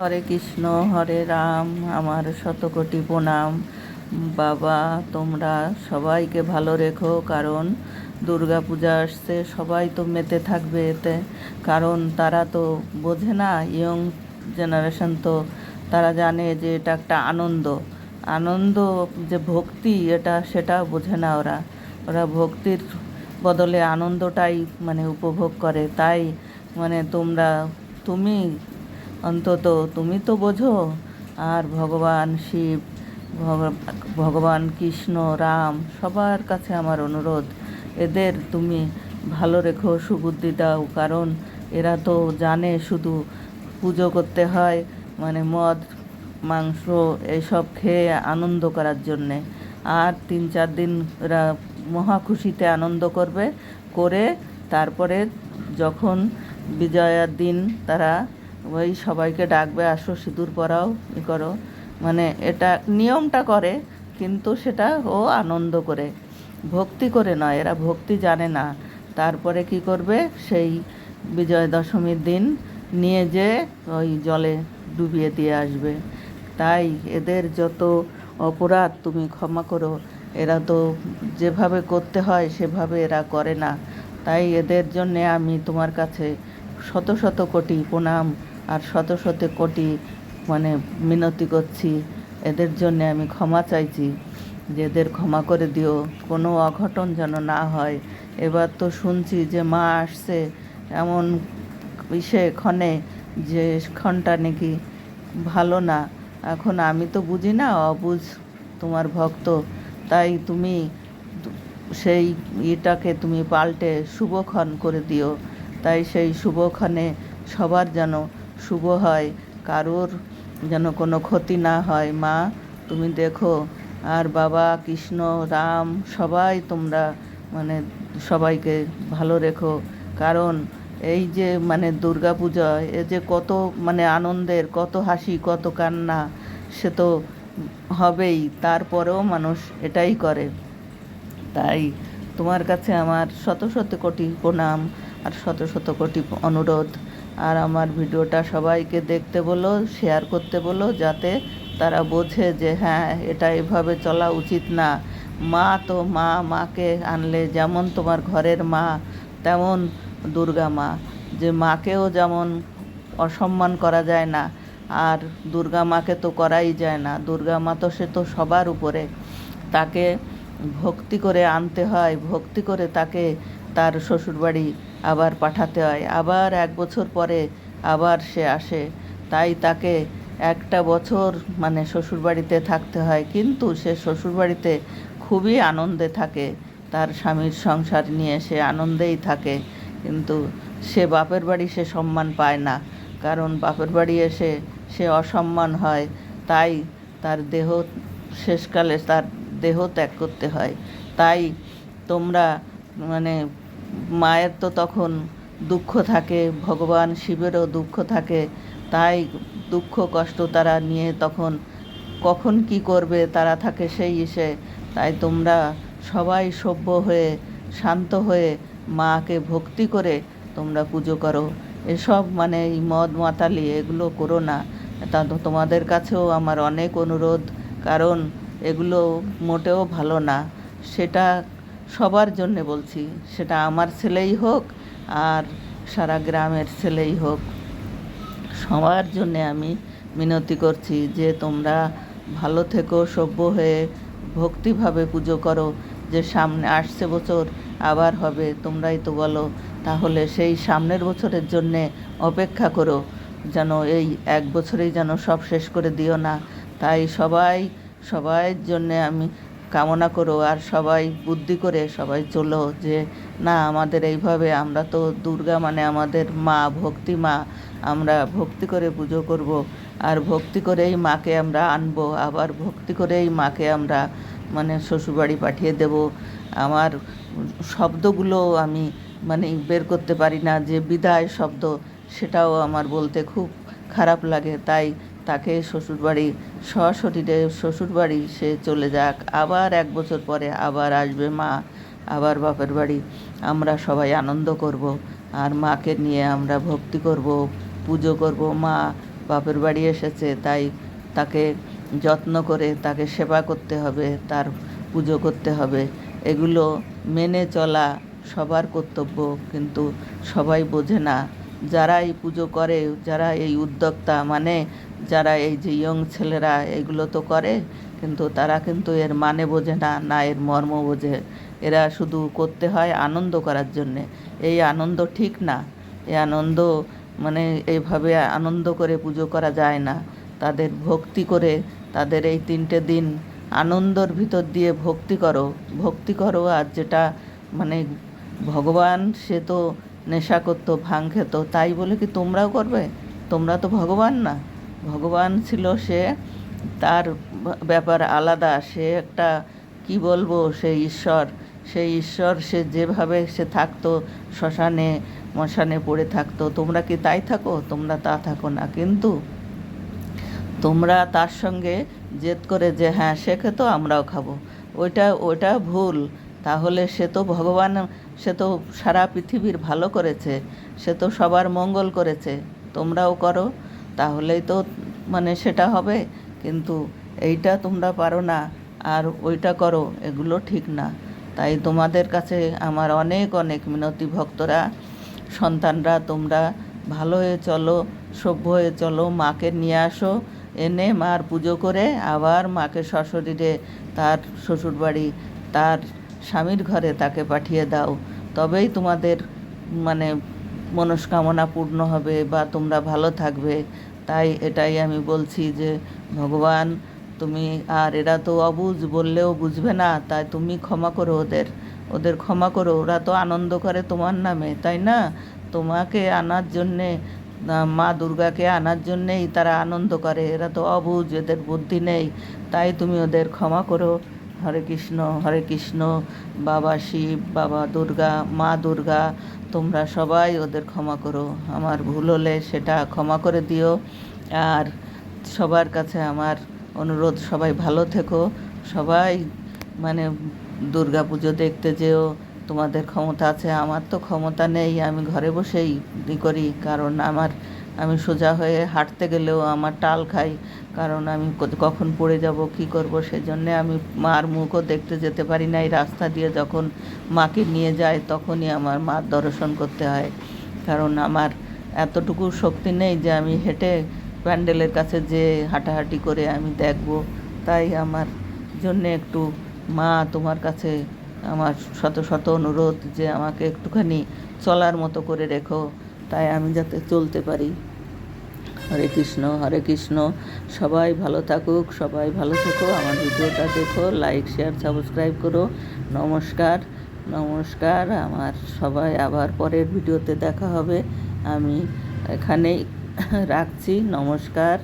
হরে কৃষ্ণ, হরে রাম। আমার শতকোটি প্রণাম। বাবা, তোমরা সবাইকে ভালো রেখো, কারণ দুর্গা পূজা আসছে। সবাই তো মেতে থাকবে এতে, কারণ তারা তো বোঝে না। ইয়ং জেনারেশন তো তারা জানে যে এটা একটা আনন্দ। আনন্দ যে ভক্তি, এটা সেটা বোঝে না ওরা। ওরা ভক্তির বদলে আনন্দটাই উপভোগ করে। তাই তুমি অন্তত তুমি তো বোঝো। আর ভগবান শিব, ভগবান কৃষ্ণ, রাম, সবার কাছে আমার অনুরোধ, এদের তুমি ভালো রেখো, সুবুদ্ধি দাও। কারণ এরা তো জানে শুধু পুজো করতে হয়, মদ মাংস এইসব খেয়ে আনন্দ করার জন্যে। আর 3-4 দিন এরা মহা খুশিতে আনন্দ করবে, করে তারপরে যখন বিজয়ার দিন তারা ওই সবাইকে ডাকবে, আসো সিঁদুর পরাও, করো। এটা নিয়মটা করে, কিন্তু সেটা ও আনন্দ করে, ভক্তি করে নয়। এরা ভক্তি জানে না। তারপরে কি করবে, সেই বিজয় দশমীর দিন নিয়ে যেয়ে ওই জলে ডুবিয়ে দিয়ে আসবে। তাই এদের যত অপরাধ তুমি ক্ষমা করো। এরা তো যেভাবে করতে হয় সেভাবে এরা করে না। তাই এদের জন্যে আমি তোমার কাছে শত শত কোটি প্রণাম আর শত শত কোটি মিনতি করছি। এদের জন্যে আমি ক্ষমা চাইছি, যে এদের ক্ষমা করে দিও, কোনো অঘটন যেন না হয়। এবার তো শুনছি যে মা আসছে এমন ক্ষণে, যে ক্ষণটা নাকি ভালো না। এখন আমি তো বুঝি না, অবুঝ তোমার ভক্ত। তাই তুমি সেই ইটাকে তুমি পাল্টে শুভক্ষণ করে দিও। তাই সেই শুভক্ষণে সবার যেন শুভ হয়, কারোর যেন কোনো ক্ষতি না হয়। মা, তুমি দেখো। আর বাবা কৃষ্ণ, রাম, সবাই তোমরা সবাইকে ভালো রেখো। কারণ এই যে দুর্গা পূজা, এ যে কত আনন্দের, কত হাসি, কত কান্না, সে তো হবেই। তারপরেও মানুষ এটাই করে। তাই তোমার কাছে আমার শত শত কোটি প্রণাম আর শত শত কোটি অনুরোধ। আর আমার ভিডিওটা সবাইকে দেখতে বলো, শেয়ার করতে বলো, যাতে তারা বোঝে যে হ্যাঁ, এটা এভাবে চলা উচিত না। মা তো মা, মাকে আনলে যেমন তোমার ঘরের মা, তেমন দুর্গা মা। যে মাকেও যেমন অসম্মান করা যায় না, আর দুর্গা মাকে তো করাই যায় না। দুর্গা মা তো সে তো সবার উপরে। তাকে ভক্তি করে আনতে হয়, ভক্তি করে তাকে তার শ্বশুরবাড়ি আবার পাঠাতে হয়। আবার 1 বছর পরে আবার সে আসে। তাই তাকে একটা বছর শ্বশুরবাড়িতে থাকতে হয়, কিন্তু সে শ্বশুরবাড়িতে খুবই আনন্দে থাকে। তার স্বামীর সংসার নিয়ে সে আনন্দেই থাকে। কিন্তু সে বাপের বাড়ি সে সম্মান পায় না, কারণ বাপের বাড়ি এসে সে অসম্মান হয়। তাই তার দেহ শেষকালে তার দেহ ত্যাগ করতে হয়। তাই তোমরা মায়ের তো তখন দুঃখ থাকে, ভগবান শিবেরও দুঃখ থাকে। তাই দুঃখ কষ্ট তারা নিয়ে তখন কখন কি করবে তারা থাকে সেই ইসে। তাই তোমরা সবাই সভ্য হয়ে, শান্ত হয়ে, মাকে ভক্তি করে তোমরা পুজো করো। এসব এই মদ মাতালি এগুলো করো না। তা তো তোমাদের কাছেও আমার অনেক অনুরোধ, কারণ এগুলো মোটেও ভালো না। সেটা সবার জন্যে বলছি, সেটা আমার ছেলেই হোক আর সারা গ্রামের ছেলেই হোক, সবার জন্যে আমি মিনতি করছি যে তোমরা ভালো থেকো, সভ্য হয়ে ভক্তিভাবে পুজো করো। যে সামনে আসছে বছর আবার হবে, তোমরাই তো বলো। তাহলে সেই সামনের বছরের জন্যে অপেক্ষা করো, যেন এই 1 বছরেই যেন সব শেষ করে দিও না। তাই সবাইয়ের জন্যে আমি কামনা করো, আর সবাই বুদ্ধি করে সবাই চলো, যে না, আমাদের এইভাবে, আমরা তো দুর্গা আমাদের মা, ভক্তি মা। আমরা ভক্তি করে পুজো করব, আর ভক্তি করেই মাকে আমরা আনবো, আবার ভক্তি করেই মাকে আমরা শ্বশুরবাড়ি পাঠিয়ে দেব। আমার শব্দগুলো আমি বের করতে পারি না, যে বিদায় শব্দ, সেটাও আমার বলতে খুব খারাপ লাগে। তাই তাকে শ্বশুরবাড়ি, সশরীরে শ্বশুরবাড়ি সে চলে যাক, আবার 1 বছর পরে আবার আসবে মা, আবার বাপের বাড়ি। আমরা সবাই আনন্দ করব, আর মাকে নিয়ে আমরা ভক্তি করব, পুজো করব। মা বাপের বাড়ি এসেছে, তাই তাকে যত্ন করে তাকে সেবা করতে হবে, তার পুজো করতে হবে। এগুলো মেনে চলা সবার কর্তব্য, কিন্তু সবাই বোঝে না। যারা এই পুজো করে, যারা এই উদ্যোক্তা, মানে যারা এই যে ইয়ং ছেলেরা এগুলো তো করে, কিন্তু তারা কিন্তু এর মানে বোঝে না, না এর মর্ম বোঝে। এরা শুধু করতে হয় আনন্দ করার জন্যে। এই আনন্দ ঠিক না। এই আনন্দ মানে এইভাবে আনন্দ করে পুজো করা যায় না। তাদের ভক্তি করে, তাদের এই 3টে দিন আনন্দর ভিতর দিয়ে ভক্তি করো। আর যেটা মানে ভগবান, সে তো নেশা করতো, ভাং খেত, তাই বলে কি তোমরাও করবে? তোমরা তো ভগবান না। ভগবান ছিল, সে তার ব্যাপার আলাদা। সে একটা কি বলবো, সেই ঈশ্বর সে যেভাবে সে থাকতো, শ্মশানে মশানে পড়ে থাকতো। তোমরা কি তাই থাকো? তোমরা তা থাকো না। কিন্তু তোমরা তার সঙ্গে জেদ করে যে হ্যাঁ সে খেত আমরাও খাবো, ওইটা ভুল। তাহলে সে তো ভগবান, সে তো সারা পৃথিবীর ভালো করেছে, সে তো সবার মঙ্গল করেছে। তোমরাও করো, তাহলেই তো মানে সেটা হবে। কিন্তু এইটা তোমরা পারো না, আর ওইটা করো, এগুলো ঠিক না। তাই তোমাদের কাছে আমার অনেক অনেক মিনতি, ভক্তরা, সন্তানরা, তোমরা ভালো হয়ে চলো, সভ্য হয়ে চলো। মাকে নিয়ে আসো, এনে মার পুজো করে আবার মাকে সশরীরে তার শ্বশুরবাড়ি, তার স্বামীর ঘরে তাকে পাঠিয়ে দাও। তবেই তোমাদের মানে মনস্কামনা পূর্ণ হবে, বা তোমরা ভালো থাকবে। তাই এটাই আমি বলছি যে ভগবান তুমি, আর এরা তো অবুঝ, বললেও বুঝবে না, তাই তুমি ক্ষমা করো ওদের ক্ষমা করো। ওরা তো আনন্দ করে তোমার নামে, তাই না? তোমাকে আনার জন্যে, মা দুর্গাকে আনার জন্যেই তারা আনন্দ করে। এরা তো অবুঝ, এদের বুদ্ধি নেই, তাই তুমি ওদের ক্ষমা করো। হরে কৃষ্ণ, হরে কৃষ্ণ। বাবা শিব, বাবা দুর্গা, মা দুর্গা, তোমরা সবাই ওদের ক্ষমা করো। আমার ভুল হলে সেটা ক্ষমা করে দিও। আর সবার কাছে আমার অনুরোধ, সবাই ভালো থেকো। সবাই মানে দুর্গা পুজো দেখতে যেও, তোমাদের ক্ষমতা আছে। আমার তো ক্ষমতা নেই, আমি ঘরে বসেই করি, কারণ আমি সোজা হয়ে হাঁটতে গেলেও আমার টাল খাই, কারণ আমি কখন পড়ে যাব, কি করব, সেজন্যে আমি মার মুখও দেখতে যেতে পারি না। এই রাস্তা দিয়ে যখন মাকে নিয়ে যায়, তখনই আমার মার দর্শন করতে হয়, কারণ আমার এতটুকু শক্তি নেই যে আমি হেঁটে প্যান্ডেলের কাছে যে হাঁটাহাঁটি করে আমি দেখব। তাই আমার জন্যে একটু মা, তোমার কাছে আমার শত শত অনুরোধ যে আমাকে একটুখানি চলার মতো করে রেখো, তাই আমি যাতে চলতে পারি। হরে কৃষ্ণ, হরে কৃষ্ণ। সবাই ভালো থাকুক, সবাই ভালো থেকো। আমার ভিডিওটা দেখো, লাইক শেয়ার সাবস্ক্রাইব করো। নমস্কার, নমস্কার। আমার সবাই আবার পরের ভিডিওতে দেখা হবে। আমি এখানেই রাখছি। নমস্কার।